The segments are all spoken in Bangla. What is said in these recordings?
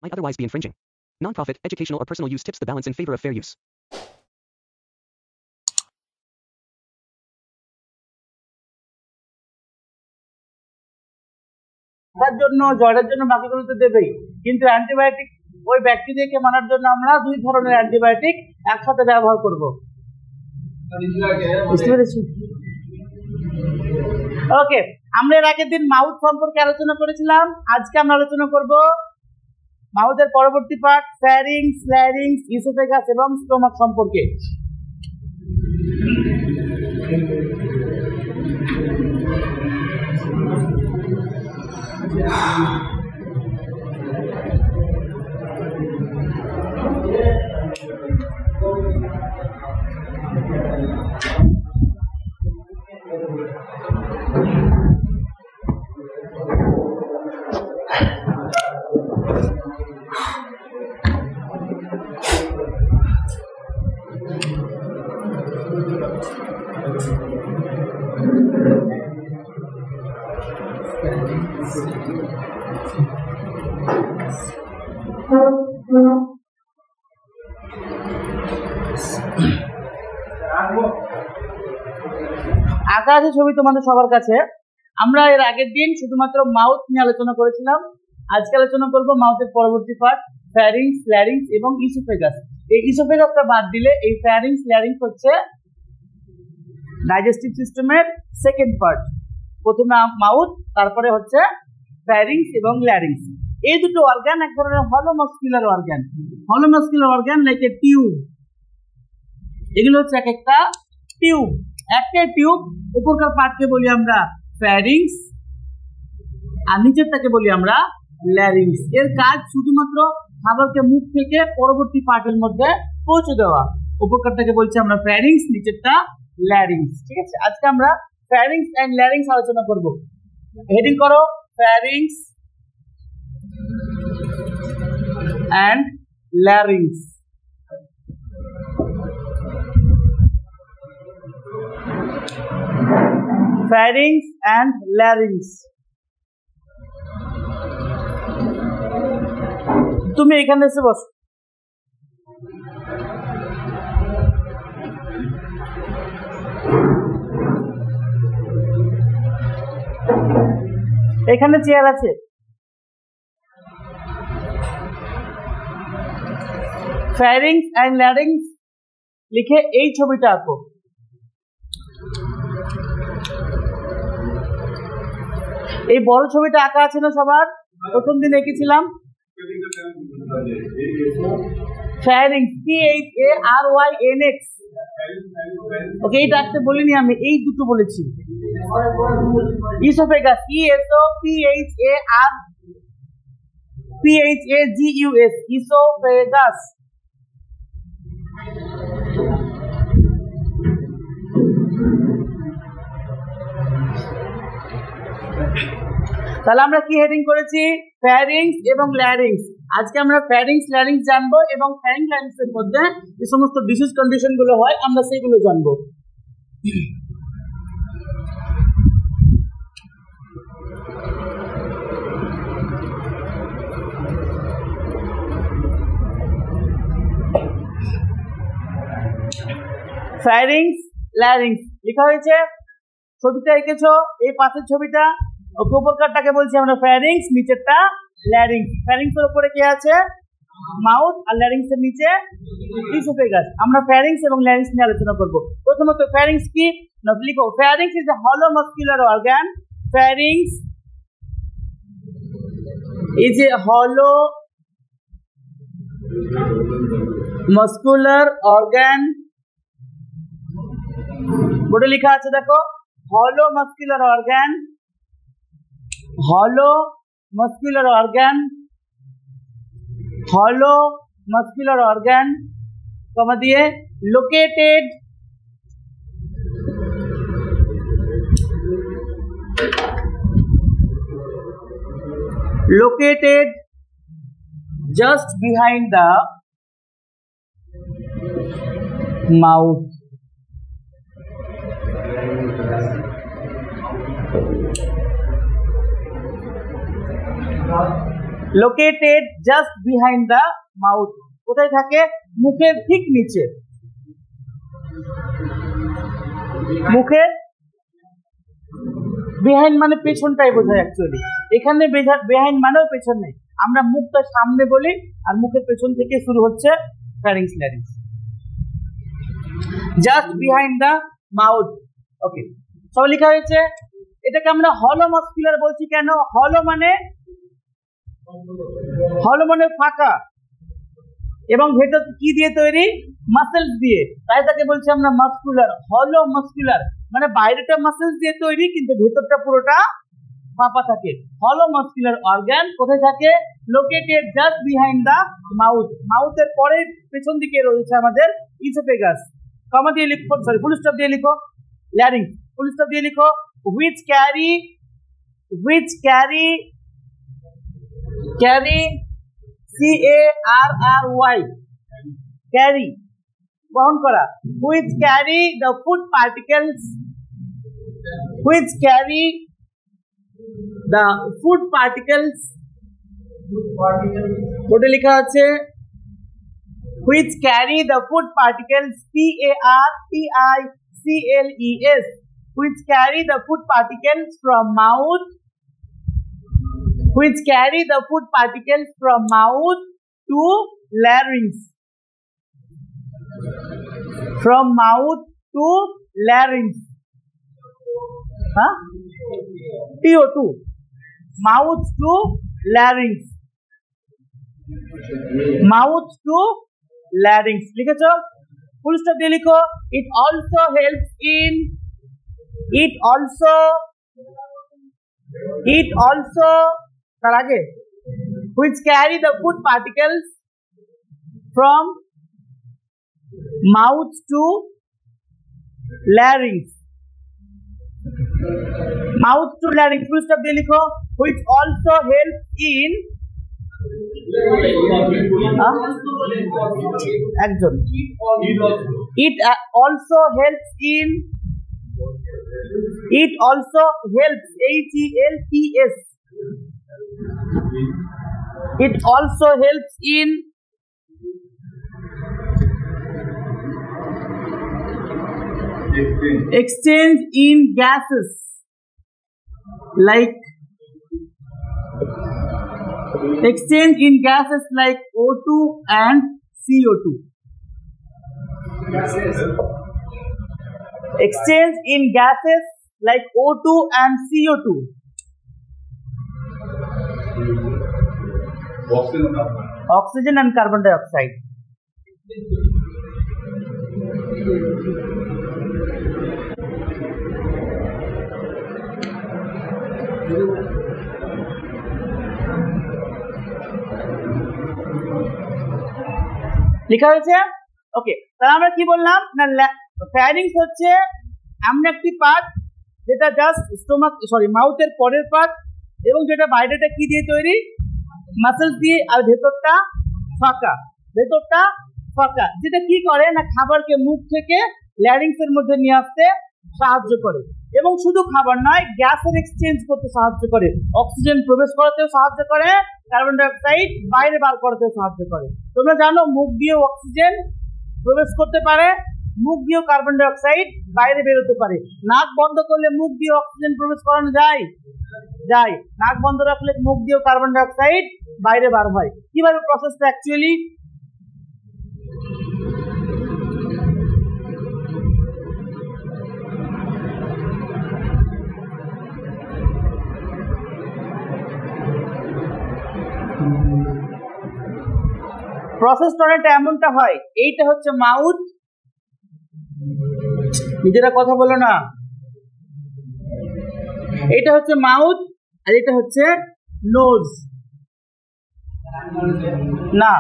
might otherwise be infringing. Non-profit, educational, or personal use tips the balance in favor of fair use. তার জন্য জ্বরের জন্য বাকিগুলো তো দেবেই, কিন্তু অ্যান্টিবায়োটিক ওই ব্যাকটেরিয়াকে মারার জন্য আমরা দুই ধরনের অ্যান্টিবায়োটিক একসাথে ব্যবহার করব। বুঝতে পেরেছি? ওকে, আমরা এর আগের দিন মাউথ সম্পর্কে আলোচনা করেছিলাম। আজকে আমরা আলোচনা করব মাউথের পরবর্তী পার্ট ফ্যারিংস, ল্যারিংস, ইসোফেগাস এবং স্টোমাক সম্পর্কে। আঁকা আছে ছবি তোমাদের সবার কাছে। আমরা এর আগের দিন শুধুমাত্র মাউথ নিয়ে আলোচনা করেছিলাম। আজকে আলোচনা করব মাউথের পরবর্তী পার্ট ফ্যারিংস, ল্যারিংস এবং ইসোফেগাস। এই ইসোফেগাসটা বাদ দিলে এই ফ্যারিংস, ল্যারিংস হচ্ছে ডাইজেস্টিভ সিস্টেমের সেকেন্ড পার্ট। প্রথমে মাউথ, তারপরে হচ্ছে ফ্যারিংস এবং ল্যারিংস। এই দুটো অর্গান এক ধরনের hollow muscular organ. Hollow muscular organ like a tube. এগুলো হচ্ছে এক একটা টিউব। একটা টিউব, উপরকার পার্টকে বলি আমরা ফ্যারিংস আর নিচেরটাকে বলি আমরা ল্যারিংস। এর কাজ শুধুমাত্র খাবারকে মুখ থেকে পরবর্তী পার্টের মধ্যে পৌঁছে দেওয়া। উপরকারটাকে বলছি আমরা ফ্যারিংস, নিচেরটা ল্যারিংস। ঠিক আছে, আজকে আমরা ফ্যারিংস এন্ড ল্যারিংস আলোচনা করব। হেডিং করো pharynx and larynx. Pharynx and larynx. তুমি এখানে এসে বসো। এখানে চেয়ার আছে। Pharynx and larynx লিখে এই ছবিটা আঁকো। এই বড় ছবিটা আঁকা আছে না সবার? প্রথম দিন এঁকেছিলাম। ফ্যারিংস, PHARYNX। ওকে, এইটা আঁকতে বলিনি আমি, এই দুটো বলেছি। Oesophagus, ESOPHARPHAGUS, oesophagus. তাহলে আমরা কি হেডিং করেছি? ফ্যারিংস এবং ল্যারিংস। আজকে আমরা ফ্যারিংস, ল্যারিংস জানবো এবং ফ্যারিংস, ল্যারিংস এর মধ্যে যে সমস্ত ডিজিজ কন্ডিশন গুলো হয় আমরা সেগুলো জানবো। ফ্যারিংস, ল্যারিংস লেখা হয়েছে, ছবিটা এঁকেছো, এই পাশের ছবিটা। উপরকারটাকে বলছি আমরা ফ্যারিংস, নিচেরটা ল্যারিংস। ফ্যারিংস এর উপরে কি আছে? মাউথ, আর ল্যারিংস এর নিচে ইসোফেগাস। আমরা ফ্যারিংস এবং ল্যারিংস নিয়ে আলোচনা করব। প্রথমত ফ্যারিংস কি? লিখো, ফ্যারিংস ইজ এ হলো muscular organ. Pharynx is a হলো মাস্কুলার অর্গান। বোর্ডে লেখা আছে দেখো, হলো মাস্কুলার অর্গান, হলো মাস্কুলার অর্গান, হলো মাস্কুলার অর্গান, কমা দিয়ে located just behind the mouth. Located just behind the mouth, কোথায় থাকে? মুখের ঠিক নিচে। মুখের বিহাইন্ড মানে পেছনটাই বোঝায় অ্যাকচুয়ালি, এখানে বিহাইন্ড মানেও পেছন নেই, আমরা মুখটা সামনে বলি আর মুখের পেছন থেকে শুরু হচ্ছে pharynx larynx. Just behind the mouth. Okay, সব লেখা হয়েছে। এটাকে আমরা হলো মাস্কুলার বলছি কেন? হলো মানে ফাঁকা, এবং ভেতর কি দিয়ে তৈরি? মাসেলস দিয়ে, তাই তাকে বলছি আমরা মাস্কুলার। হলো মাস্কুলার মানে বাইরেটা মাসেলস দিয়ে তৈরি কিন্তু ভেতরটা পুরোটা ফাঁপা থাকে। হলো মাস্কুলার অর্গান কোথায় থাকে? Located just behind the mouth. মাউথের পরে পেছন দিকে রয়েছে আমাদের ইসোফেগাস। কমা দিয়ে লিখো, সরি ফুল স্টপ দিয়ে লিখো। ল্যারিংস ফুল স্টপ দিয়ে লিখো। which carry carry carry বহন করা, which carry the food particles, বোর্ডে লেখা আছে which carry the food particles, PARTICLES, which carry the food particles from mouth to larynx, from mouth to larynx, TO2, mouth to larynx, লিখেছো? ফুল স্টপ দিয়ে লিখো। it also helps in তার আগে which carry the food particles from mouth to larynx, full stop দিয়ে লিখো। which also helps in একজন, it also helps HELPS, it also helps in exchange in gases like O2 and CO2. Exchange in gases like O2 and CO2. Oxygen and carbon dioxide. লেখা হয়েছে? ওকে, তাহলে আমরা কি বললাম না, ফ্যারিংস হচ্ছে এমন একটি পার্ট যেটা জাস্ট মাউথের পরের পার্ট, এবং যেটা বাইরেটা কি দিয়ে তৈরি? মাসেলস দিয়ে, আর ভেতরটা ফাঁকা, যেটা কি করে না, খাবারকে মুখ থেকে ল্যারিংস এর মধ্যে নিয়ে আসতে সাহায্য করে, এবং শুধু খাবার নয়, গ্যাসের এক্সচেঞ্জ করতে সাহায্য করে, অক্সিজেন প্রবেশ করাতেও সাহায্য করে, কার্বন ডাইঅক্সাইড বাইরে বার করতেও সাহায্য করে। তোমরা জানো মুখ দিয়ে অক্সিজেন প্রবেশ করতে পারে, মুখ দিয়েও কার্বন ডাইঅক্সাইড বাইরে বেরোতে পারে। নাক বন্ধ করলে মুখ দিয়ে অক্সিজেন প্রবেশ করানো যায়, নাক বন্ধ রাখলে মুখ দিয়েও কার্বন ডাইঅক্সাইড বাইরে বার হয়। কিভাবে প্রসেসটা অ্যাকচুয়ালি? প্রসেসটা অনেকটা এমনটা হয়, এইটা হচ্ছে মাউথ, নিজেরা কথা বলো না, এটা হচ্ছে মাউথ আর এটা হচ্ছে নোজ। না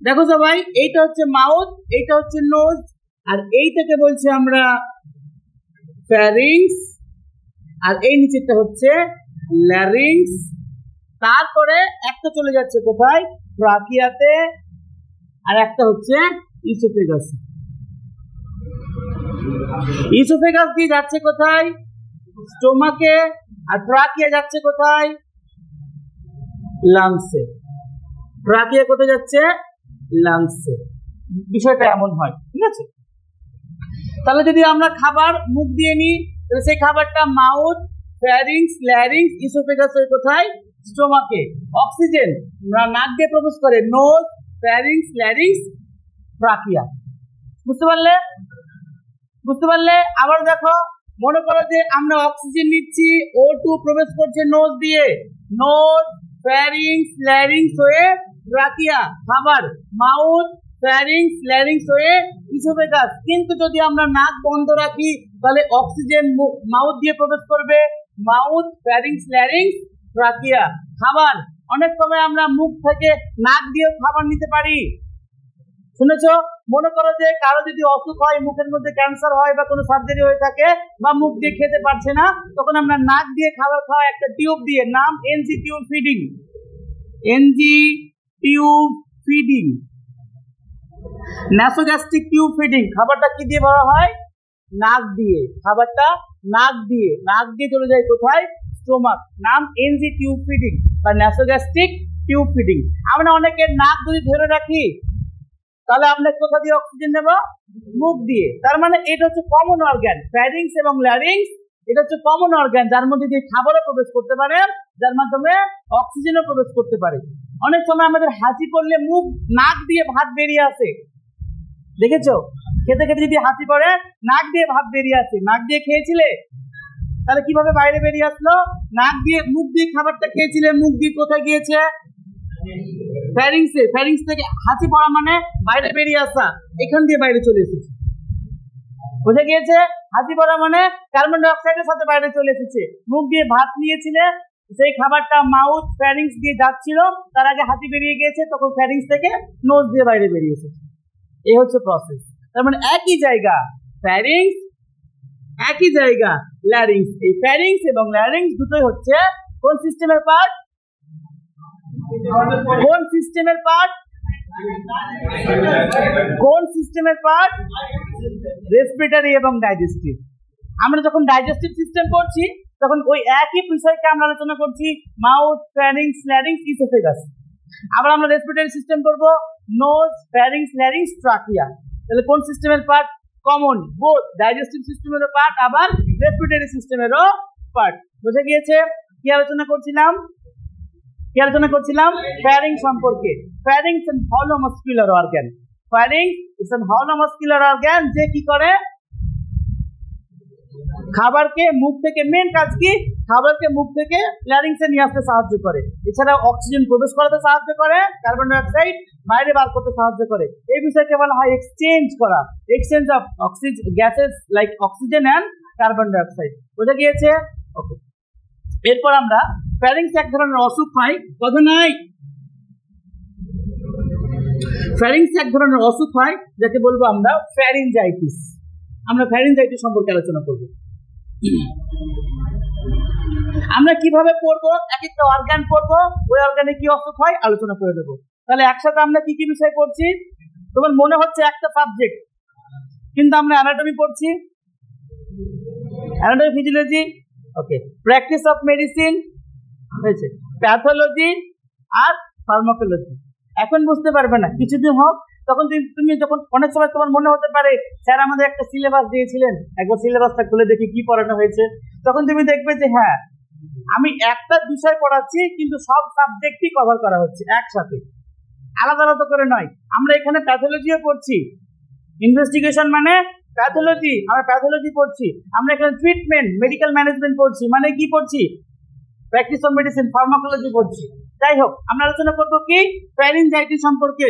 দেখো সবাই, এইটা হচ্ছে মাউথ, এইটা হচ্ছে নোজ, আর এইটাকে বলছি আমরা ফ্যারিংস, আর এই নিচেরটা হচ্ছে ল্যারিংস। তারপরে একটা চলে যাচ্ছে কোথায়? ট্রাকিয়াতে, আর একটা হচ্ছে ইসোফেগাস। ইসোফেগাস দিয়ে যাচ্ছে কোথায়? স্টোমাকে। আর ট্রাকিয়া যাচ্ছে কোথায়? লাংসে, ট্রাকিয়া কোথায় যাচ্ছে? লাংসে। বিষয়টা এমন হয়, ঠিক আছে? তাহলে যদি আমরা খাবার মুখ দিয়ে নিই, তাহলে সেই খাবারটা মাউথ, ফ্যারিংস, ল্যারিংস, ইসোফেগাস হয়ে কোথায়? স্টোমাকে। অক্সিজেন নাক দিয়ে প্রবেশ করে নোজ, ফ্যারিংস, ল্যারিংস, ট্রাকিয়া। বুঝতে পারলে? বুঝতে পারলে? আবার দেখো, মনে করো যে আমরা অক্সিজেন নিচ্ছি, O2 প্রবেশ করছে নোজ দিয়ে, নোজ, ফ্যারিংস, ল্যারিংস হয়ে ট্রাকিয়া, খাবার মাউথ, ফ্যারিংস, ল্যারিংস হয়ে ইসোফেগাস। কিন্তু যদি আমরা নাক বন্ধ রাখি তাহলে অক্সিজেন মাউথ দিয়ে প্রবেশ করবে, মাউথ, ফ্যারিংস, ল্যারিংস, ট্রাকিয়া। খাবার অনেক সময় আমরা মুখ থেকে নাক দিয়ে খাবার নিতে পারি, শুনেছো? মনে করো যে কারো যদি অসুখ হয়, মুখের মধ্যে ক্যান্সার হয় বা কোনো সার্জারি হয়ে থাকে বা মুখ দিয়ে খেতে পারছে না, তখন আমরা নাক দিয়ে খাবার খাওয়া একটা টিউব দিয়ে, নাম NG tube feeding. NG tube feeding, nasogastric tube feeding. খাবারটা কি দিয়ে ভরা হয়? নাক দিয়ে। খাবারটা নাক দিয়ে চলে যায় কোথায়? স্টোমাক। নাম এনজি টিউব ফিডিং বা ন্যাসোগ্যাস্ট্রিক টিউব ফিডিং। আমরা অনেকে নাক যদি ধরে রাখি তাহলে আমরা কোথা দিয়ে অক্সিজেন নেব? মুখ দিয়ে। তার মানে এটা হচ্ছে কমন অর্গান, ফ্যারিংস এবং ল্যারিংস। এটা হচ্ছে কমন অর্গান যার মধ্যে দিয়ে খাবারও প্রবেশ করতে পারে, যার মাধ্যমে অক্সিজেনও প্রবেশ করতে পারে। অনেক সময় আমাদের হাঁচি করলে মুখ, নাক দিয়ে ভাত বেরিয়ে আসে, দেখেছো? খেতে খেতে যদি হাঁচি করে নাক দিয়ে ভাত বেরিয়ে আসে। নাক দিয়ে খেয়েছিলে, তাহলে কিভাবে বাইরে বেরিয়ে আসলো? নাক দিয়ে, মুখ দিয়ে খাবারটা খেয়েছিলে, মুখ দিয়ে কোথায় গিয়েছে? ফ্যারিংসে। ফ্যারিংস থেকে হাঁচি পড়া মানে বাইরে বেরিয়ে আসা, এখান দিয়ে বাইরে চলে এসেছে, বুঝে গিয়েছে? হাঁচি পড়া মানে কার্বন ডাই অক্সাইডের সাথে বাইরে চলে এসেছে। মুখ দিয়ে ভাত নিয়েছিলে, সেই খাবারটা মাউথ, ফ্যারিংস দিয়ে যাচ্ছিল, তার আগে হাঁচি বেরিয়ে গিয়েছে, তখন ফ্যারিংস থেকে নোজ দিয়ে বাইরে বেরিয়ে এসেছে। এই হচ্ছে প্রসেস। তার মানে একই জায়গা ফ্যারিংস, একই জায়গা ল্যারিংস। এই ফ্যারিংস এবং ল্যারিংস দুটোই হচ্ছে কোন সিস্টেমের পার্ট? কোন সিস্টেমের পার্ট? কোন সিস্টেমের পার্ট? রেসপিরেটরি এবং ডাইজেস্টিভ। আমরা যখন ডাইজেস্টিভ সিস্টেম করছি তখন ওই একই বিষয়কে আমরা আলোচনা করছি, মাউথ, ফ্যারিংস, ল্যারিংস, ইসোফেগাস। আবার আমরা রেসপিরেটরি সিস্টেম করব, নোজ, ফ্যারিংস, ল্যারিংস, ট্রাকিয়া। তাহলে কোন সিস্টেমের পার্ট? কমন, বোথ ডাইজেস্টিভ সিস্টেমেরও পার্ট আবার রেসপিরেটরি সিস্টেমেরও পার্ট। বুঝে গিয়েছে? কি আলোচনা করছিলাম? ফ্যারিংস সম্পর্কে। ফ্যারিংস এন্ড হলো muscular organ. Pharynx is an হলো মাস্কুলার অর্গান যে কি করে? খাবারকে মুখ থেকে, মেন কাজ কি? খাবারকে মুখ থেকে ল্যারিংসে নিয়ে আসতে সাহায্য করে। এছাড়া অক্সিজেন প্রবেশ করাতে সাহায্য করে, কার্বন ডাই অক্সাইড বাইরে বার করতে সাহায্য করে। এই বিষয়কে বলা হয় এক্সচেঞ্জ করা, exchange of oxygen gases like oxygen and carbon ডাই অক্সাইড। বুঝে গিয়েছে? ওকে। এরপর আমরা ফ্যারিংস এক ধরনের অসুখ হয়, কথা নাই? ফ্যারিংস এক ধরনের অসুখ হয় যাকে বলবো আমরা ফ্যারিঞ্জাইটিস। আমরা ফ্যারিঞ্জাইটিস সম্পর্কে আলোচনা করব। আমরা কিভাবে পড়বো, এক একটা অর্গান পড়বো, ওই অর্গানে কি অসুখ হয় আলোচনা করে দেবো। তাহলে একসাথে আমরা কি কি বিষয় পড়ছি? তোমার মনে হচ্ছে একটা সাবজেক্ট, কিন্তু আমরা অ্যানাটমি পড়ছি, anatomy, physiology, okay, practice of medicine হয়েছে, প্যাথোলজি আর ফার্মাকোলজি। এখন বুঝতে পারবে না, কিছুদিন হোক, তখন তুমি যখন অনেক সময় তোমার মনে হতে পারে স্যার আমাদের একটা সিলেবাস দিয়েছিলেন, একবার সিলেবাসটা খুলে দেখি কি পড়ানো হয়েছে। তখন তুমি দেখবে যে হ্যাঁ, আমি একটা বিষয় পড়াচ্ছি কিন্তু সব সাবজেক্টই কভার করা হচ্ছে একসাথে, আলাদা আলাদা করে নয়। আমরা এখানে প্যাথোলজিও পড়ছি, ইনভেস্টিগেশন মানে প্যাথোলজি, আমরা প্যাথোলজি পড়ছি। আমরা এখানে ট্রিটমেন্ট, মেডিকেল ম্যানেজমেন্ট পড়ছি, মানে কি পড়ছি? প্র্যাকটিস অফ মেডিসিন, ফার্মাকোলজি পড়ছি। যাই হোক, আমরা আলোচনা করবো কি? ফ্যারিঞ্জাইটিস সম্পর্কে।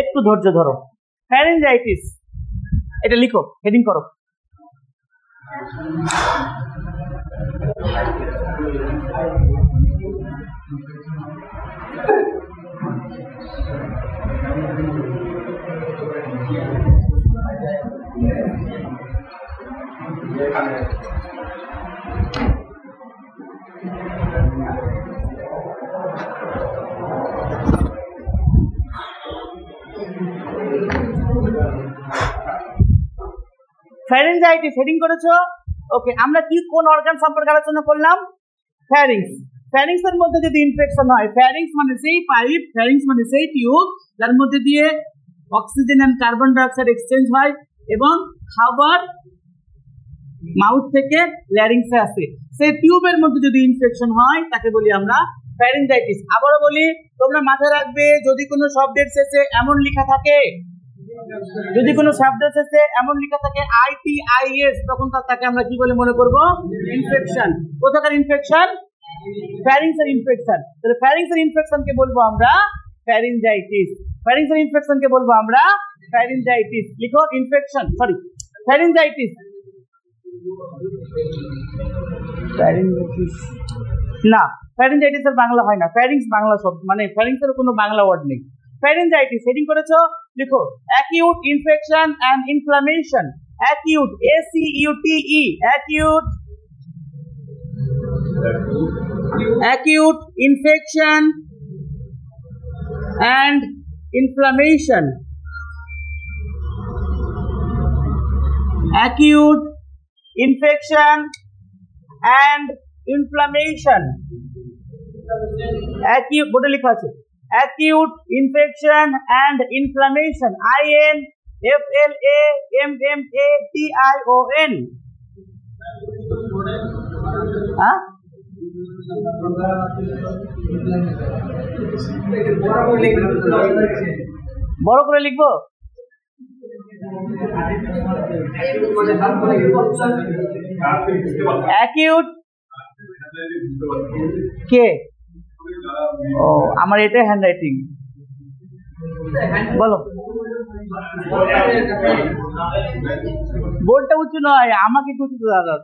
একটু ধৈর্য ধরো। ফ্যারিঞ্জাইটিস, এটা লিখো, হেডিং করো। ফ্যারিঞ্জাইটিস হেডিং করেছো? ওকে, আমরা কি কোন অর্গান সম্পর্কে আলোচনা করলাম? ফ্যারিংস। ফ্যারিংস এর মধ্যে যদি ইনফেকশন হয়, ফ্যারিংস মানে সেই পাইপ, ফ্যারিংস মানে সেই টিউব যার মধ্যে দিয়ে অক্সিজেন এন্ড কার্বন ডাই অক্সাইড এক্সচেঞ্জ হয় এবং খাবার মাউথ থেকে ল্যারিংসে আসে। সেই টিউবের মধ্যে যদি ইনফেকশন হয় তাকে বলি আমরা ফ্যারিঞ্জাইটিস। আবারও বলি, তোমরা মাথায় রাখবে, যদি কোনো শব্দের শেষে এমন লেখা থাকে, যদি কোনো শব্দের শেষে এমন লেখা থাকে ITIS, তখন তাকে আমরা কি বলে মনে করব? ইনফেকশন। কোথাকার ইনফেকশন? ফ্যারিংসের ইনফেকশন। তাহলে ফ্যারিংসের ইনফেকশনকে বলবো আমরা ফ্যারিঞ্জাইটিস। ফ্যারিংসের ইনফেকশনকে বলবো আমরা ফ্যারিঞ্জাইটিস। লিখো ইনফেকশন, সরি ফ্যারিঞ্জাইটিস। ফ্যারিঞ্জাইটিস না, ফ্যারিঞ্জাইটিস এর বাংলা হয় না। ফ্যারিংস বাংলা শব্দ, মানে ফ্যারিংস এর কোনো বাংলা ওয়ার্ড নেই। ফ্যারিঞ্জাইটিস হেডিং করেছো? লিখো acute infection and inflammation. Acute, ACUTE, acute, acute infection and inflammation. Acute infection and inflammation. Acute, बोर्डे लिखा है acute infection and inflammation. INFLAMMATION. हाँ? বড় করে লিখবো? অ্যাকিউট কে? ও, আমার এটাই হ্যান্ড রাইটিং। বলো। বোর্ডটা উঁচু নয়, আমাকে উঁচু দাদা।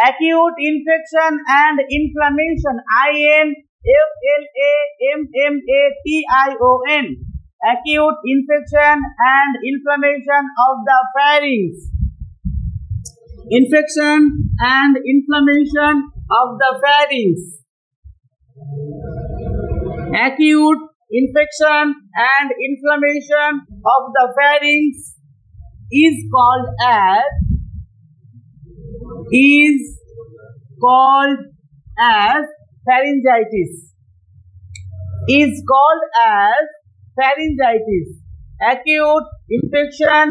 Acute infection and inflammation. INFLAMMATION. Acute infection and inflammation of the pharynx. Infection and inflammation of the pharynx. Acute infection and inflammation of the pharynx is called as pharyngitis. Is called as pharyngitis. Acute infection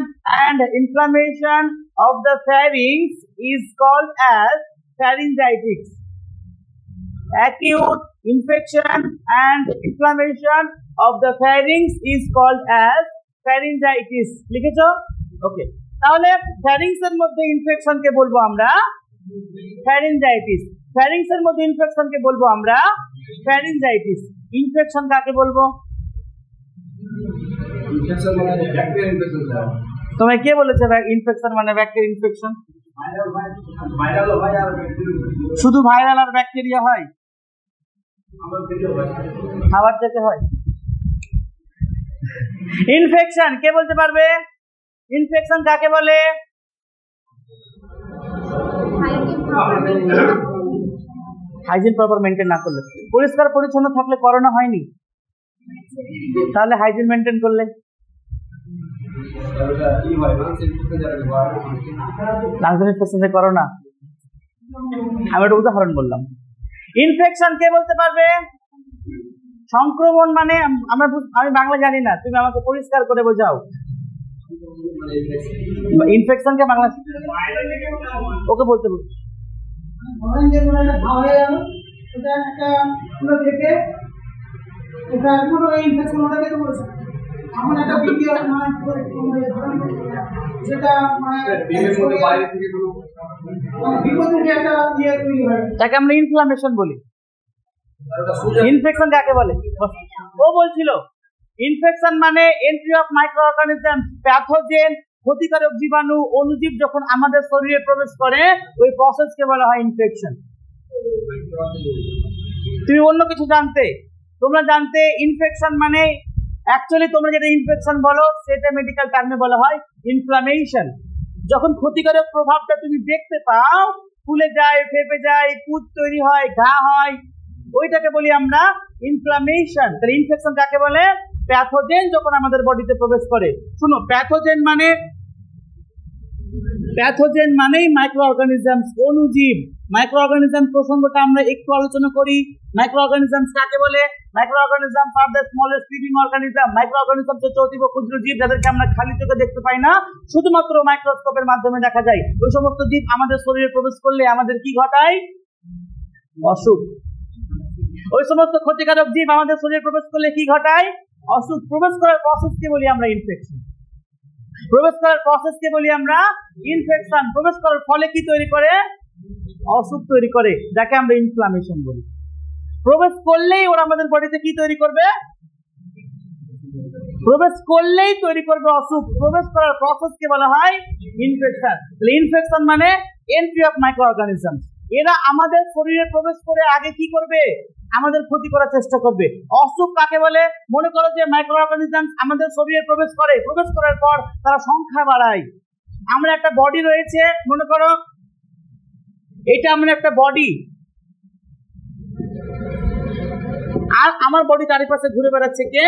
and inflammation of the pharynx is called as pharyngitis. Acute infection and inflammation of the pharynx is called as pharyngitis. লিখেছো? ওকে, তাহলে ফ্যারিংস এর মধ্যে ইনফেকশন কে বলবো আমরা ফ্যারিঞ্জাইটিস। ফ্যারিংস এর মধ্যে ইনফেকশন কে বলবো আমরা ফ্যারিঞ্জাইটিস। ইনফেকশন কাকে বলবো? ইনফেকশন মানে ব্যাকটেরিয়া ইনফেকশন। তোমায় কে বলেছে ইনফেকশন মানে ব্যাকটেরিয়া ইনফেকশন? ভাইরাল হয় আর ব্যাকটেরিয়া। শুধু ভাইরাল আর ব্যাকটেরিয়া হয়? খাবার থেকে হয়। ইনফেকশন কে বলতে পারবে? ইনফেকশন কাকে বলে? হাইজিন প্রপার মেনটেন না করলে, পরিষ্কার পরিচ্ছন্ন থাকলে করোনা হয়নি, তাহলে হাইজিন মেনটেন করলে করোনা। আমি একটা উদাহরণ বললাম। ইনফেকশন কে বলতে পারবে? সংক্রমণ মানে আমি বাংলা জানি না, তুমি আমাকে পরিষ্কার করে বোঝাও। ইনফেকশন কে বাংলা ওকে বলতে বলতে তাকে আমরা ইনফ্লামেশন বলি। ইনফেকশন কাকে বলে? ও বলছিল ইনফেকশন মানে entry of micro organism, pathogen, ক্ষতিকারক জীবাণু, অণুজীব যখন আমাদের শরীরে প্রবেশ করে ওই প্রসেসকে বলা হয় ইনফেকশন। তুমি অন্য কিছু জানতে, তোমরা জানতে ইনফেকশন মানে অ্যাকচুয়ালি তোমরা যেটা ইনফেকশন বলো সেটা মেডিকেল টার্মে বলা হয় ইনফ্লামেশন। যখন ক্ষতিকারক প্রভাবটা তুমি দেখতে পাও ফুলে যায়, ফেপে যায়, পুঁজ তৈরি হয়, ঘা হয়, ওইটাকে বলি আমরা ইনফ্লামেশন। তাহলে ইনফেকশন কাকে বলে? প্যাথোজেন যখন আমাদের বডিতে প্রবেশ করে। শুনো, প্যাথোজেন মানেই মাইক্রো অর্গানিজমস, অণুজীব। মাইক্রো অর্গানিজম প্রসঙ্গটা আমরা একটু আলোচনা করি। মাইক্রো অর্গানিজমস কাকে বলে? Micro organism are the smallest living organism. Micro organism হচ্ছে অতীব ক্ষুদ্র জীব, যাদেরকে আমরা খালি চোখে দেখতে পাই না, শুধুমাত্র মাইক্রোস্কোপের মাধ্যমে দেখা যায়। ওই সমস্ত জীব আমাদের শরীরে প্রবেশ করলে আমাদের কি ঘটায়? অসুখ। ওই সমস্ত ক্ষতিকারক জীব আমাদের শরীরে প্রবেশ করলে কি ঘটায়? অসুখ। প্রবেশ করার প্রসেসকে বলি আমরা ইনফেকশন। প্রবেশ করার প্রসেসকে বলি আমরা ইনফেকশন। প্রবেশ করার ফলে কি তৈরি করে? অসুখ তৈরি করে, যাকে আমরা ইনফ্লামেশন বলি। প্রবেশ করলেই ওরা আমাদের বডিতে কি তৈরি করবে? প্রবেশ করলেই তৈরি করবে অসুখ। প্রবেশ করার প্রসেসকে বলা হয় ইনফেকশন। ইনফেকশন মানে এন্ট্রি অফ মাইক্রো অর্গানিজম। এরা আমাদের শরীরে প্রবেশ করে আগে কি করবে? আমাদের ক্ষতি করার চেষ্টা করবে। অসুখ কাকে বলে? মনে করো যে মাইক্রো অর্গানিজম আমাদের শরীরে প্রবেশ করে, প্রবেশ করার পর তারা সংখ্যা বাড়ায়। আমরা একটা বডি রয়েছে, মনে করো এটা আমার একটা বডি, আর আমার বডি চারিপাশে ঘুরে বেড়াচ্ছে কে?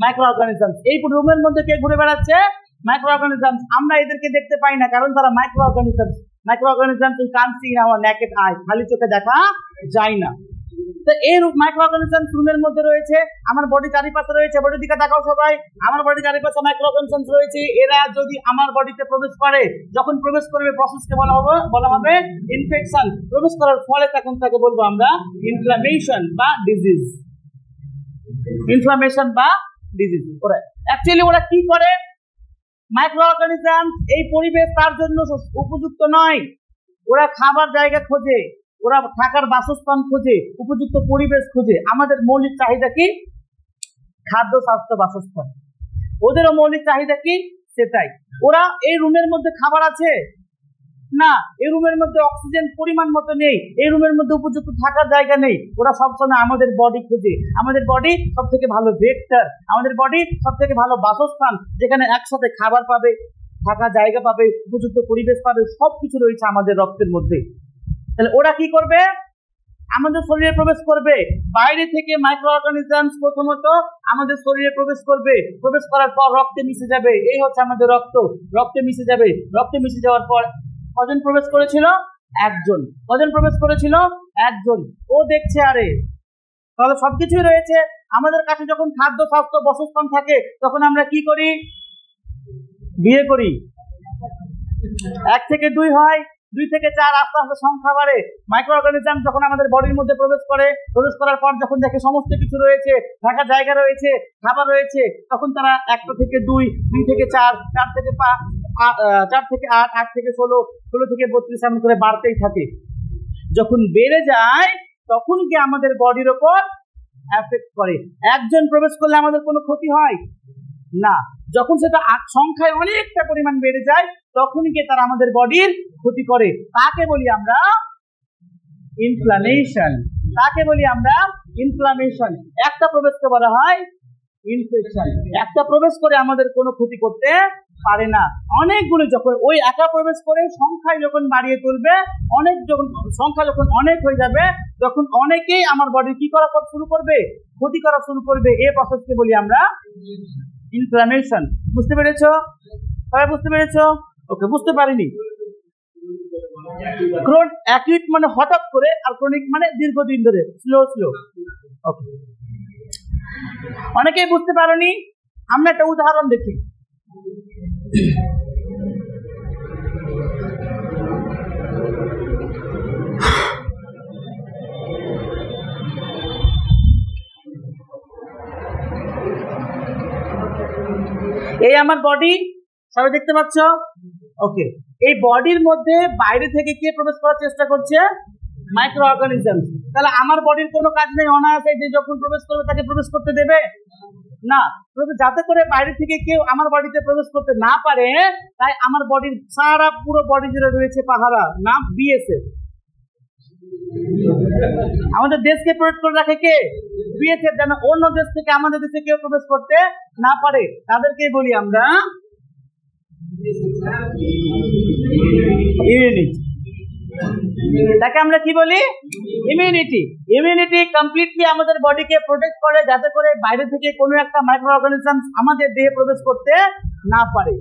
Micro organism. এই রুমের মধ্যে কে ঘুরে বেড়াচ্ছে? Micro organism. আমরা এদেরকে দেখতে পাই না, কারণ তারা micro organism. Micro organism we can't see in our naked I, খালি চোখে দেখা যায় না। তো এই মাইক্রো অর্গানিজম রুমের মধ্যে রয়েছে, আমার বডি চারিপাশে রয়েছে। বডির দিকে তাকাও সবাই, আমার বডি চারিপাশে মাইক্রো অর্গানিজম রয়েছে। এরা যদি আমার বডিতে প্রবেশ করে, যখন প্রবেশ করবে প্রসেসকে বলা হবে ইনফেকশন। প্রবেশ করার ফলে তখন তাকে বলবো আমরা ইনফ্লামেশন বা ডিজিজ। ইনফ্লামেশন বা ডিজিজ। ওরা অ্যাকচুয়ালি ওরা কি করে? মাইক্রো অর্গানিজম এই পরিবেশ তার জন্য উপযুক্ত নয়। ওরা খাবার জায়গা খোঁজে, ওরা থাকার বাসস্থান খোঁজে, উপযুক্ত পরিবেশ খোঁজে। আমাদের মৌলিক চাহিদা কি? খাদ্য, স্বাস্থ্য, বাসস্থান। ওদেরও মৌলিক চাহিদা কি? সেটাই। ওরা এই রুমের মধ্যে খাবার আছে না, এই রুমের মধ্যে অক্সিজেন পরিমাণ মতো নেই, এই রুমের মধ্যে উপযুক্ত থাকার জায়গা নেই। ওরা সবসময় আমাদের বডি খোঁজে। আমাদের বডি সব থেকে ভালো ভেক্টর, আমাদের বডি সব থেকে ভালো বাসস্থান, যেখানে একসাথে খাবার পাবে, থাকার জায়গা পাবে, উপযুক্ত পরিবেশ পাবে, সবকিছু রয়েছে আমাদের রক্তের মধ্যে। তাহলে ওরা কি করবে? আমাদের শরীরে প্রবেশ করবে। বাইরে থেকে মাইক্রো অর্গানিজম প্রথমত আমাদের শরীরে প্রবেশ করবে। প্রবেশ করার পর রক্তে মিশে যাবে। এই হচ্ছে আমাদের রক্ত। রক্তে মিশে যাবে। রক্তে মিশে যাওয়ার পর কজন প্রবেশ করেছিল? একজন। কজন প্রবেশ করেছিল? একজন। ও দেখছে, আরে তাহলে সবকিছুই রয়েছে। আমাদের কাছে যখন খাদ্য, স্বাস্থ্য, বাসস্থান থাকে, তখন আমরা কি করি? বিয়ে করি। 1 থেকে 2 হয়, 2 থেকে 4, আস্তে আস্তে সংখ্যা বাড়ে। মাইক্রো অর্গানিজম যখন আমাদের বডির মধ্যে প্রবেশ করে, প্রবেশ করার পর যখন দেখে সমস্ত কিছু রয়েছে, থাকার জায়গা রয়েছে, খাবার রয়েছে, তখন তারা 1 থেকে 2, 2 থেকে 4, 4 থেকে 5, 4 থেকে 8, 8 থেকে 16, 16 থেকে 32 এমন করে বাড়তেই থাকে। যখন বেড়ে যায় তখন কি আমাদের বডির ওপর এফেক্ট করে। একজন প্রবেশ করলে আমাদের কোনো ক্ষতি হয় না। যখন সেটা সংখ্যায় অনেকটা পরিমাণ বেড়ে যায়, তখন গিয়ে তারা আমাদের বডির ক্ষতি করে। তাকে বলি আমরা ইনফ্লামেশন। তাকে বলি আমরা ইনফ্লামেশন। একটা প্রবেশকে বলা হয় ইনফেকশন। একটা প্রবেশ করে আমাদের কোনো ক্ষতি করতে পারে না। অনেকগুলো যখন ওই একা প্রবেশ করে সংখ্যায় যখন বাড়িয়ে তুলবে, অনেক যখন সংখ্যা যখন অনেক হয়ে যাবে, তখন অনেকেই আমার বডি কি করা শুরু করবে? ক্ষতি করা শুরু করবে। এই প্রসেসকে বলি আমরা ইনফ্লামেশন। বুঝতে পেরেছো? সবাই বুঝতে পেরেছো? ওকে, বুঝতে পারিনি? অ্যাকিউট মানে হঠাৎ করে, আর ক্রনিক মানে দীর্ঘদিন ধরে, স্লো স্লো। ওকে, অনেকেই বুঝতে পারোনি। আমরা একটা উদাহরণ দেখি। এই আমার বডি, সবাই দেখতে পাচ্ছ? ওকে, এই বডির মধ্যে বাইরে থেকে কে প্রবেশ করার চেষ্টা করছে? Micro organism. তাহলে আমার বডির কোনো কাজ নেই, অনায়াসে যে যখন প্রবেশ করবে তাকে প্রবেশ করতে দেবে না। যাতে করে বাইরে থেকে কেউ আমার বডিতে প্রবেশ করতে না পারে, তাই আমার বডির সারা পুরো বডি জুড়ে রয়েছে পাহারা, নাম বিএসএফ। আমাদের দেশকে প্রোটেক্ট করে রাখে কে? বিএসএফ, যেন অন্য দেশ থেকে আমাদের দেশে কেউ প্রবেশ করতে না পারে। তাদেরকে বলি আমরা ইউনিট। তাকে আমরা কি বলি? ইমিউনিটি। ইমিউনিটি কমপ্লিটলি আমাদের বডিকে প্রোটেক্ট করে যাতে করে বাইরে থেকে কোনো একটা মাইক্রো অর্গানিজমস আমাদের দেহে প্রবেশ করতে না পারে।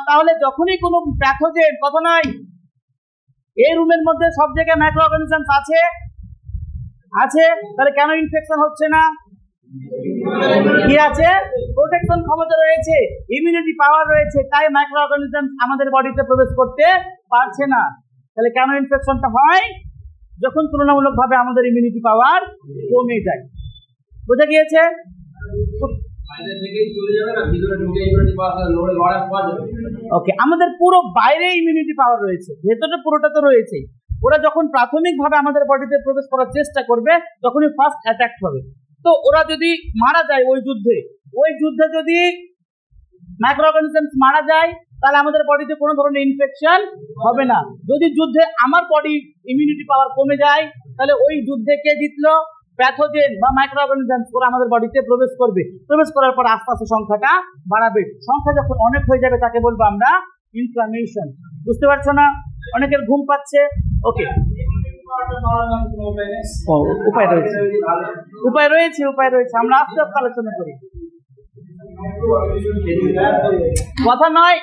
তাহলে যখনই কোনো প্যাথোজেন, কথা নাই, এই রুমের মধ্যে সব জায়গায় মাইক্রো অর্গানিজমস আছে, তাহলে কেন ইনফেকশন হচ্ছে না? কি আছে? প্রোটেকশন ক্ষমতা রয়েছে, ইমিউনিটি পাওয়ার রয়েছে, তাই মাইক্রো অর্গানিজম আমাদের বডিতে প্রবেশ করতে পারছে না। তাহলে কেন ইনফেকশনটা হয়? যখন তুলনামূলকভাবে আমাদের ইমিউনিটি পাওয়ার কমে যায়। বুঝে গিয়েছে? ওকে, আমাদের পুরো বাইরে ইমিউনিটি পাওয়ার রয়েছে, ভেতরে পুরোটা তো রয়েছেই। ওরা যখন প্রাথমিকভাবে আমাদের বডিতে প্রবেশ করার চেষ্টা করবে তখনই ফার্স্ট অ্যাটাক হবে। তো ওরা যদি মারা যায় ওই যুদ্ধে যদি মাইক্রো অর্গানিজমস মারা যায় তাহলে আমাদের বডিতে কোনো ধরনের ইনফেকশন হবে না। যদি যুদ্ধে আমার বডি ইমিউনিটি পাওয়ার কমে যায় তাহলে ওই যুদ্ধে কে জিতলো? প্যাথোজেন বা মাইক্রো অর্গানিজমস ওরা আমাদের বডিতে প্রবেশ করবে। প্রবেশ করার পর আস্তে আস্তে সংখ্যাটা বাড়াবে। সংখ্যা যখন অনেক হয়ে যাবে তাকে বলবো আমরা ইনফ্লামেশন। বুঝতে পারছো না? অনেকের ঘুম পাচ্ছে। ওকে, উপায় রয়েছে, আমরা আস্তে আস্তে আলোচনা করি, কথা নয়।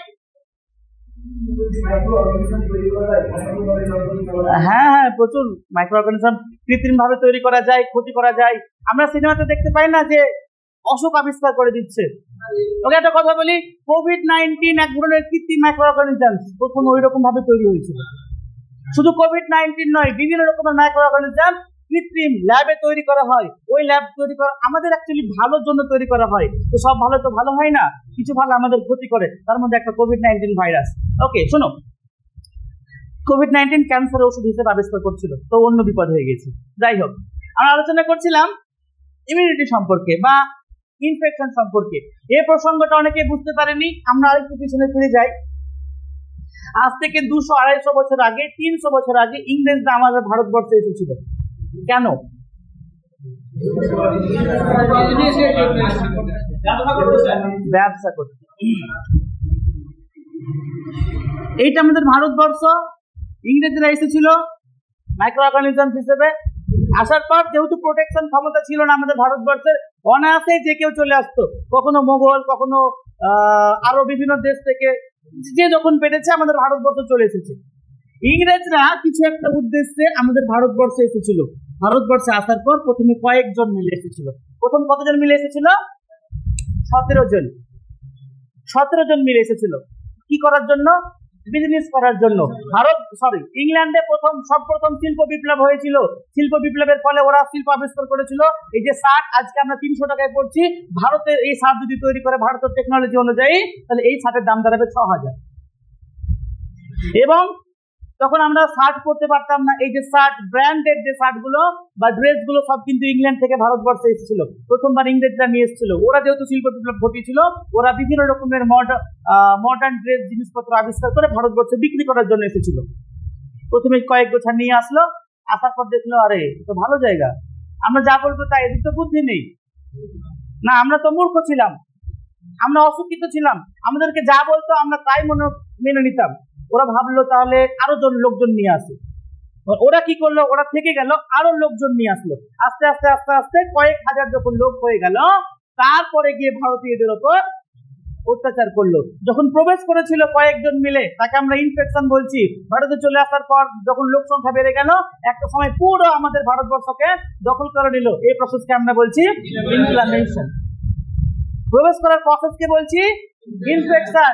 হ্যাঁ, প্রচুর মাইক্রো অর্গানিজম কৃত্রিম ভাবে তৈরি করা যায়, ক্ষতি করা যায়। আমরা সিনেমাতে দেখতে পাই না যে অসুখ আবিষ্কার করে দিচ্ছে। ওকে, একটা কথা বলি, কোভিড-19 এক ধরনের কৃত্রিম মাইক্রো অর্গানিজম, প্রথম ওই রকম ভাবে তৈরি হয়েছিল। শুধু কোভিড-19 নয়, বিভিন্ন রকমের মাইক্রো অর্গানিজম কৃত্রিম ল্যাবে তৈরি করা হয়। ওই ল্যাব তৈরি করা আমাদের অ্যাকচুয়ালি ভালোর জন্য তৈরি করা হয়। তো সব ভালো তো ভালো হয় না, কিছু ভালো আমাদের ক্ষতি করে, তার মধ্যে একটা কোভিড-19 ভাইরাস। ওকে, শোনো, কোভিড-19 ক্যান্সার ওষুধ হিসেবে আবিষ্কার করছিল, তো অন্য বিপদ হয়ে গেছে। যাই হোক, আমরা আলোচনা করছিলাম ইমিউনিটি সম্পর্কে বা ইনফেকশন সম্পর্কে। এই প্রসঙ্গটা অনেকে বুঝতে পারেনি। আমরা আরেকটু পিছনে ফিরে যাই। আজ থেকে 200-250 বছর আগে, 300 বছর আগে ইংরেজরা আমাদের ভারতবর্ষে এসেছিল। কেন? ব্যবসা করতে। এইটা আমাদের ভারতবর্ষ, ইংরেজরা এসেছিল মাইক্রো অর্গানিজম হিসেবে। আসার পর যেহেতু প্রোটেকশন ক্ষমতা ছিল না আমাদের ভারতবর্ষের, অনায়াসে যে কেউ চলে আসতো, কখনো মোগল, কখনো আরো বিভিন্ন দেশ থেকে যে যখন পেরেছে আমাদের ভারতবর্ষ চলে এসেছে। ইংরেজরা কিছু একটা উদ্দেশ্যে আমাদের ভারতবর্ষে এসেছিল। ভারতবর্ষে আসার পর প্রথমে কয়েকজন মিলে এসেছিল। প্রথম কতজন মিলে এসেছিল? 17 জন। 17 জন মিলে এসেছিল। কি করার জন্য? বিজনেস করার জন্য। ইংল্যান্ডে সর্বপ্রথম শিল্প বিপ্লব হয়েছিল। শিল্প বিপ্লবের ফলে ওরা শিল্প আবিষ্কার করেছিল। এই যে শার্ট আজকে আমরা 300 টাকায় পড়ছি, ভারতের এই শার্ট যদি তৈরি করে ভারতের টেকনোলজি অনুযায়ী, তাহলে এই শার্টের দাম দাঁড়াবে 6000। এবং তখন আমরা শার্ট পরতে পারতাম না। এই যে শার্ট, ব্র্যান্ডেড যে শার্টগুলো বা ড্রেসগুলো সব কিন্তু ইংল্যান্ড থেকে ভারতবর্ষে এসেছিল। প্রথমবার ইংরেজরা নিয়ে এসেছিল। ওরা যেহেতু শিল্প বিপ্লব ঘটিয়েছিল, ওরা বিভিন্ন রকমের মডার্ন ড্রেস জিনিসপত্র আবিষ্কার করে ভারতবর্ষে বিক্রি করার জন্য এসেছিল। প্রথমে কয়েক গোছা নিয়ে আসলো, আসার পর দেখলো আরে তো ভালো জায়গা, আমরা যা বলবো তাই, এদিক তো বুদ্ধি নেই না, আমরা তো মূর্খ ছিলাম, আমরা অশিক্ষিত ছিলাম, আমাদেরকে যা বলতো আমরা তাই মেনে নিতাম। ওরা ভাবলো তাহলে আরো লোকজন নিয়ে আসে। ওরা কি করলো? ওরা থেকে গেল, আরো লোকজন নিয়ে আসলো। আস্তে আস্তে আস্তে আস্তে কয়েক হাজার যখন লোক হয়ে গেল, তারপরে গিয়ে ভারতীয়দের ওপর অত্যাচার করলো। যখন প্রবেশ করেছিল কয়েকজন মিলে, তাকে আমরা ইনফেকশন বলছি। ভারতে চলে আসার পর যখন লোক সংখ্যা বেড়ে গেল, একটা সময় পুরো আমাদের ভারতবর্ষকে দখল করে নিল। এই প্রসেসকে আমরা বলছি ইনফ্লামেশন। প্রবেশ করার প্রসেসকে বলছি ইনফেকশন।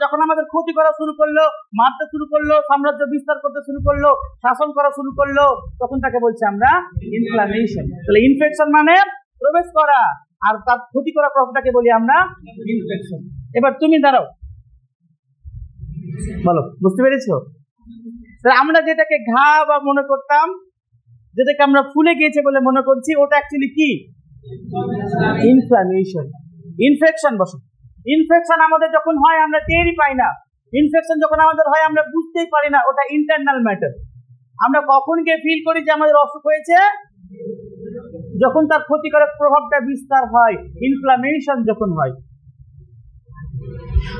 যখন আমাদের ক্ষতি করা শুরু করলো, মারতে শুরু করলো, সাম্রাজ্য বিস্তার করতে শুরু করলো, শাসন করা শুরু করলো, তখন তাকে বলছি আমরা ইনফ্লামেশন। তাহলে ইনফেকশন মানে প্রবেশ করা, আর তার ক্ষতি করা প্রসেসটাকে বলি আমরা ইনফেকশন। এবার তুমি দাঁড়াও, বলো, বুঝতে পেরেছো? তাহলে আমরা যেটাকে ঘা বা মনে করতাম, যেটাকে আমরা ফুলে গিয়েছে বলে মনে করছি, ওটা অ্যাকচুয়ালি কি? ইনফ্লামেশন। ইনফেকশন বসে। ইনফেকশন আমাদের যখন হয় আমরা টেরই পাই না। ইনফেকশন যখন আমাদের হয় আমরা বুঝতেই পারি না, ওটা ইন্টারনাল ম্যাটার। আমরা কখন গিয়ে ফিল করি যে আমাদের অসুখ হয়েছে? যখন তার ক্ষতিকারক প্রভাবটা বিস্তার হয়, ইনফ্লামেশন যখন হয়।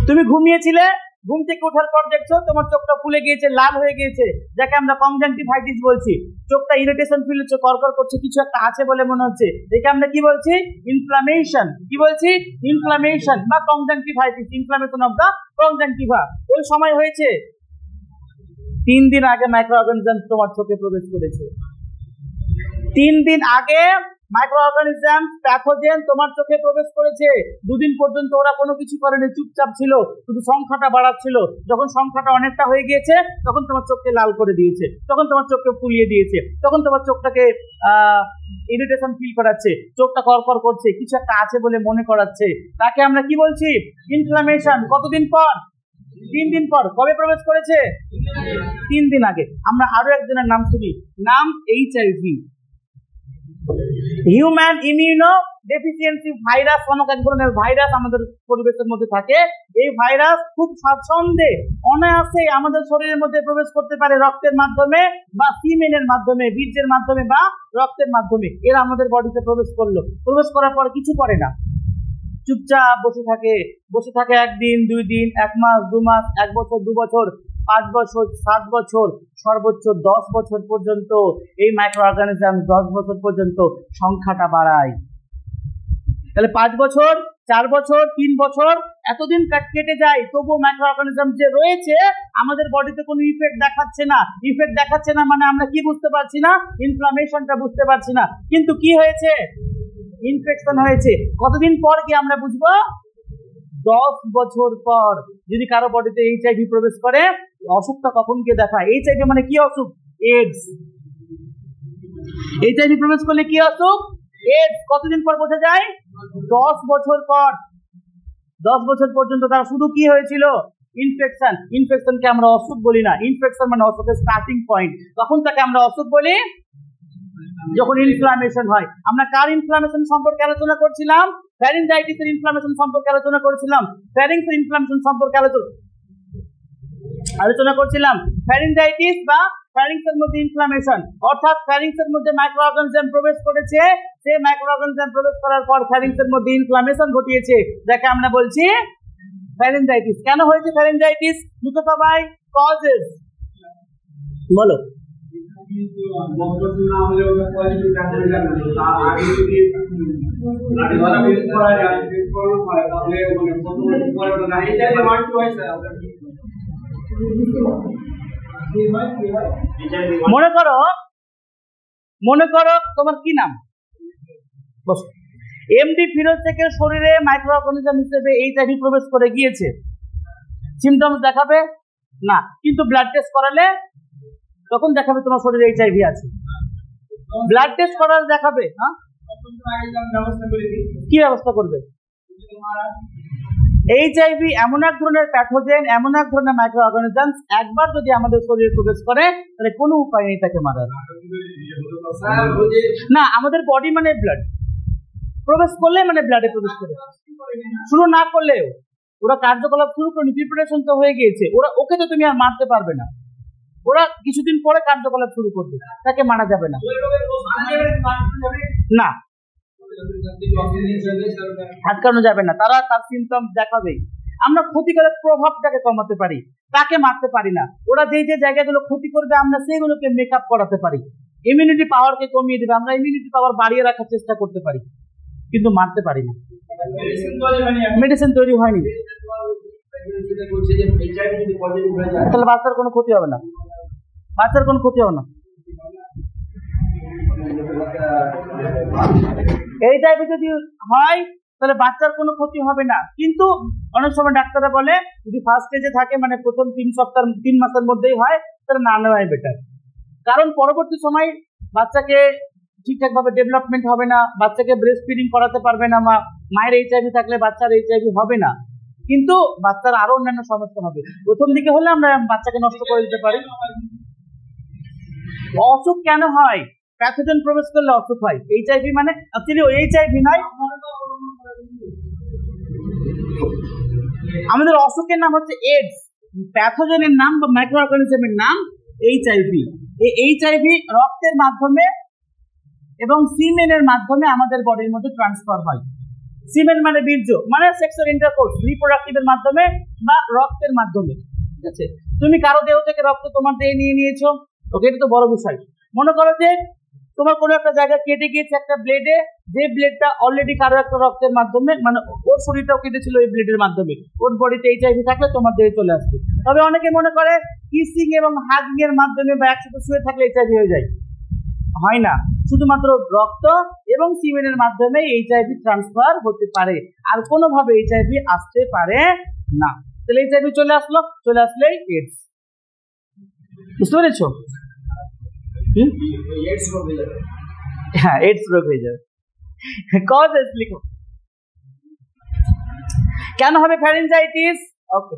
তুমি ঘুমিয়েছিলে, ঘুম থেকে ওঠার পর দেখছো তোমার চোখটা ফুলে গিয়েছে, লাল হয়ে গিয়েছে, যাকে আমরা কনজাংটিভাইটিস বলছি। চোখটা ইরিটেশন ফিল হচ্ছে, করকর করছে, কিছু একটা আছে বলে মনে হচ্ছে, একে আমরা কি বলছি? ইনফ্লামেশন। কি বলছি? ইনফ্লামেশন বা conjunctivitis, inflammation of the conjunctiva. ওই সময় হয়েছে 3 দিন আগে মাইক্রো অর্গানিজম তোমার চোখে প্রবেশ করেছে। 3 দিন আগে মাইক্রো অর্গানিজম প্যাথোজেন তোমার চোখে প্রবেশ করেছে। 2 দিন পর্যন্ত ওরা কোনো কিছু করেনি, চুপচাপ ছিল, শুধু সংখ্যাটা বাড়াচ্ছিল। যখন সংখ্যাটা অনেকটা হয়ে গিয়েছে তখন তোমার চোখকে লাল করে দিয়েছে, তখন তোমার চোখকে ফুলিয়ে দিয়েছে, তখন তোমার চোখটাকে ইরিটেশন ফিল করাচ্ছে, চোখটা করকর করছে, কিছু একটা আছে বলে মনে করাচ্ছে। তাকে আমরা কি বলছি? ইনফ্লামেশন। কতদিন পর? 3 দিন পর। কবে প্রবেশ করেছে? 3 দিন আগে। আমরা আরো একজনের নাম শুনি, নাম HIV, human immuno deficiency virus নামক এক ধরনের ভাইরাস আমাদের পরিবেশের মধ্যে থাকে। এই ভাইরাস খুব স্বাচ্ছন্দ্যে অনায়াসে আমাদের শরীরের মধ্যে প্রবেশ করতে পারে রক্তের মাধ্যমে বা সিমেনের মাধ্যমে, বীর্যের মাধ্যমে বা রক্তের মাধ্যমে। এরা আমাদের বডিতে প্রবেশ করলো, প্রবেশ করার পর কিছু করে না, চুপচাপ বসে থাকে। 1 দিন, 2 দিন, 1 মাস, 2 মাস, 1 বছর, 2 বছর, 5 বছর, 7 বছর, সর্বোচ্চ 10 বছর পর্যন্ত এই মাইক্রো অর্গানিজম 10 বছর পর্যন্ত সংখ্যাটা বাড়ায়। তাহলে 5 বছর, 4 বছর, 3 বছর এতদিন কেটে যায়, তবুও মাইক্রো অর্গানিজম যে রয়েছে আমাদের বডিতে কোনো ইফেক্ট দেখাচ্ছে না। ইফেক্ট দেখাচ্ছে না মানে আমরা কি বুঝতে পারছি না? ইনফ্লামেশনটা বুঝতে পারছি না। কিন্তু কি হয়েছে? ইনফেকশন হয়েছে। কতদিন পর কি আমরা বুঝবো? 10 বছর পর। যদি কারো বডিতে HIV প্রবেশ করে, অসুখটা কখন গিয়ে দেখায়? HIV মানে কি অসুখ? এইডস। HIV প্রবেশ করলে কি অসুখ? এইডস। কতদিন পর বোঝা যায়? 10 বছর পর। 10 বছর পর্যন্ত তার শুধু কি হয়েছিল? ইনফেকশন। ইনফেকশনকে আমরা অসুখ বলি না, ইনফেকশন মানে অসুখের স্টার্টিং পয়েন্ট। তখন তাকে আমরা অসুখ বলি যখন ইনফ্লামেশন হয়। আমরা কার ইনফ্লামেশন সম্পর্কে আলোচনা করছিলাম? ফ্যারিঞ্জাইটিসের ইনফ্লামেশন সম্পর্কে আলোচনা করেছিলাম। ফ্যারিংসের ইনফ্লামেশন সম্পর্কে আলোচনা করছিলাম। ফ্যারিঞ্জাইটিস বা ফ্যারিংসের মধ্যে ইনফ্লামেশন, অর্থাৎ ফ্যারিংসের মধ্যে মাইক্রো অর্গানিজম প্রবেশ করেছে। সেই মাইক্রো অর্গানিজম প্রবেশ করার পর ফ্যারিংসের মধ্যে ইনফ্লামেশন ঘটিয়েছে, যাকে আমরা বলছি ফ্যারিঞ্জাইটিস। কেন হয়েছে ফ্যারিঞ্জাইটিস? মুতফাবাই কজেস বলো। মনে করো তোমার কি নাম? এমডি ফিরোজ শেখের শরীরে মাইক্রো অর্গানিজম হিসেবে HIV প্রবেশ করে গিয়েছে। সিমটমস দেখাবে না, কিন্তু ব্লাড টেস্ট করালে তখন দেখাবে তোমার শরীরে HIV আছে। ব্লাড টেস্ট করালে দেখাবে। হ্যাঁ, কি ব্যবস্থা করবে? HIV এমন এক ধরনের প্যাথোজেন, এমন এক ধরনের মাইক্রো অর্গানিজম, একবার যদি আমাদের শরীরে প্রবেশ করে তাহলে কোনো উপায় নেই তাকে মারার। না, আমাদের বডি মানে ব্লাড, প্রবেশ করলে মানে ব্লাডে প্রবেশ করে, শুরু না করলেও ওরা কার্যকলাপ শুরু করেনি, প্রিপারেশন তো হয়ে গিয়েছে। ওকে তো তুমি আর মারতে পারবে না, ওরা কিছুদিন পরে কার্যকলাপ শুরু করবে, তাকে মারা যাবে না। না, আটকানো যাবে না, তারা তার সিমটম দেখাবে। আমরা ক্ষতিকারক প্রভাবটাকে কমাতে পারি, তাকে মারতে পারি না। ওরা যে যে জায়গাগুলো ক্ষতি করবে আমরা সেগুলোকে মেকআপ করাতে পারি। ইমিউনিটি পাওয়ারকে কমিয়ে দেবে, আমরা ইমিউনিটি পাওয়ার বাড়িয়ে রাখার চেষ্টা করতে পারি, কিন্তু মারতে পারি না। মেডিসিন তৈরি হয়নি, তাহলে বাচ্চার কোনো ক্ষতি হবে না, বাচ্চার কোনো ক্ষতি হবে না। HIV যদি হয় তাহলে বাচ্চার কোনো ক্ষতি হবে না, কিন্তু অনেক সময় ডাক্তাররা বলে যদি ফার্স্ট স্টেজে থাকে, মানে প্রথম 3 মাসের মধ্যেই হয়, তাহলে না নেওয়াই বেটার। কারণ পরবর্তী সময় বাচ্চাকে ঠিকঠাক ভাবে ডেভেলপমেন্ট হবে না, বাচ্চাকে ব্রেস্ট ফিডিং করাতে পারবে না মা। মায়ের HIV থাকলে বাচ্চার HIV হবে না, কিন্তু বাচ্চার আরো অন্যান্য সমস্যা হবে। প্রথম দিকে হলে আমরা বাচ্চাকে নষ্ট করে দিতে পারি। অসুখ কেন হয়? প্যাথোজেন প্রবেশ করলে অসুখ হয়। HIV মানে অ্যাকচুয়ালি HIV নয়, আমাদের অসুখের নাম হচ্ছে এইডস, প্যাথোজেনের নাম বা মাইক্রো অর্গানিজমের নাম HIV। এই HIV রক্তের মাধ্যমে এবং সিমেনের মাধ্যমে আমাদের বডির মধ্যে ট্রান্সফার হয়। সিমেন মানে বীর্য, মানে সেক্সুয়াল ইন্টারকোর্স, রিপ্রোডাক্টিভের মাধ্যমে বা রক্তের মাধ্যমে। ঠিক আছে, তুমি কারো দেহ থেকে রক্ত তোমার দেহে নিয়ে নিয়েছো, ওকে, এটা তো বড় বিষয়। মনে করো যে তোমার কোনো একটা জায়গা কেটে গিয়েছে একটা ব্লেডে, যে ব্লেডটা অলরেডি কারো একটা রক্তের মাধ্যমে, মানে ওর শরীরটাও কেটেছিল এই ব্লেডের মাধ্যমে, ওর বডিতে এইচআইভি থাকলে তোমার দেহে চলে আসবে। তবে অনেকে মনে করে কিসিং এবং হাগিং এর মাধ্যমে বা একসাথে শুয়ে থাকলে এইচআইভি হয়ে যায়। হয় না, শুধুমাত্র রক্ত এবং সিমেনের মাধ্যমে এইচআইভি ট্রান্সফার হতে পারে, আর কোনোভাবে এইচআইভি আসতে পারে না। তাহলে এইচআইভি চলে আসলেই এডস। বুঝতে পেরেছো? হ্যাঁ, এডস রোগ হয়ে যাবে। কজেস লিখো, কেন হবে pharyngitis? Okay,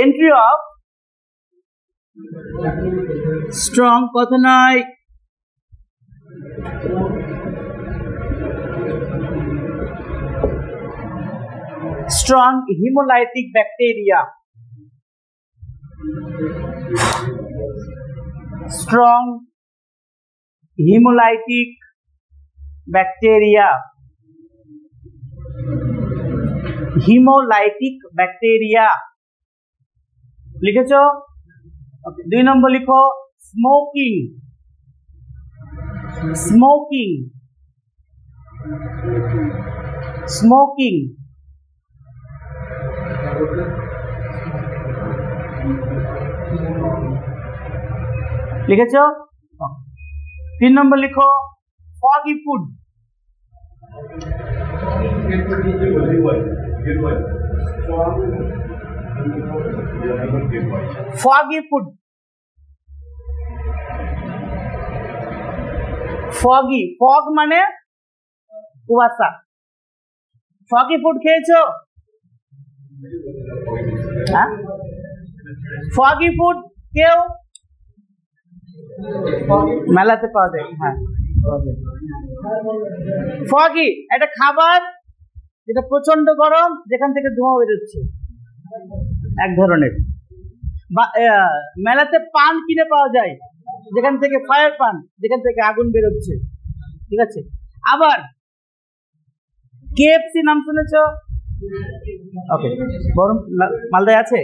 entry of strong, কথা নয়, strong hemolytic bacteria, strong hemolytic bacteria, hemolytic bacteria লিখেছো? ওকে, 2 নম্বর লিখো স্মোকিং, স্মোকিং, স্মোকিং, লিখেছ? 3 নম্বর লিখো foggy food, foggy food, foggy, fog মানে কুয়াশা। foggy food খেয়েছো? হ্যাঁ, foggy food কেউ মেলাতে পাওয়া যায়। হ্যাঁ, foggy একটা খাবার যেটা প্রচন্ড গরম, যেখান থেকে ধোঁয়া বেরোচ্ছে এক ধরনের। মেলাতে পান কিনে পাওয়া যায়, যেখান থেকে ফায়ার পান, যেখান থেকে আগুন বেরোচ্ছে। ঠিক আছে, আবার কেএফসি নাম শুনেছ? ওকে, বরং মালদায় আছে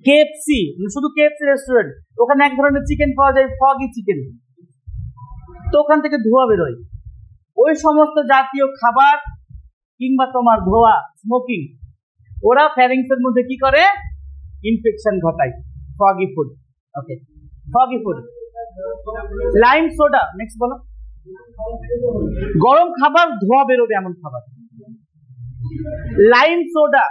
কেএফসি, শুধু কেএফসি রেস্টুরেন্ট, ওখানে এক ধরনের চিকেন পাওয়া যায়, ফগি চিকেন, তো ওখান থেকে ধোঁয়া বেরোয়। ওই সমস্ত জাতীয় খাবার কিংবা তোমার ধোঁয়া, স্মোকিং, ওরা ফ্যারিংসের মধ্যে কি করে? ইনফেকশন ঘটায়। Foggy food, okay, foggy food. Lime soda, next বলো। গরম খাবার ধোঁয়া বেরোবে এমন খাবার, lime soda,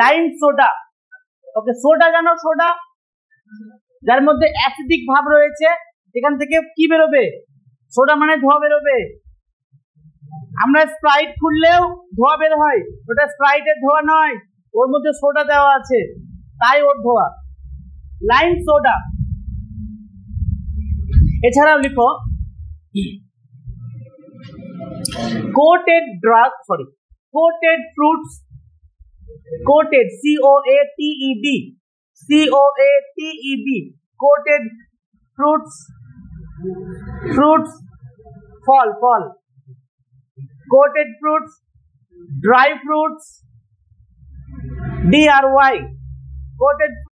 lime soda, okay, soda জানো? সোডা যার মধ্যে অ্যাসিডিক ভাব রয়েছে, এখান থেকে কি বেরোবে? সোডা মানে ধোঁয়া বেরোবে। আমরা স্প্রাইট খুললেও ধোঁয়া বের হয়, ওটা স্প্রাইটের ধোঁয়া নয়, ওর মধ্যে সোডা দেওয়া আছে, তাই ওর ধোঁয়া। Lime soda. এছাড়াও লিখো coated drug, sorry, coated fruits, coated, COATED, COATED, coated fruits, fruits, ফল, ফল, coated fruits, dry fruits, DRY, coated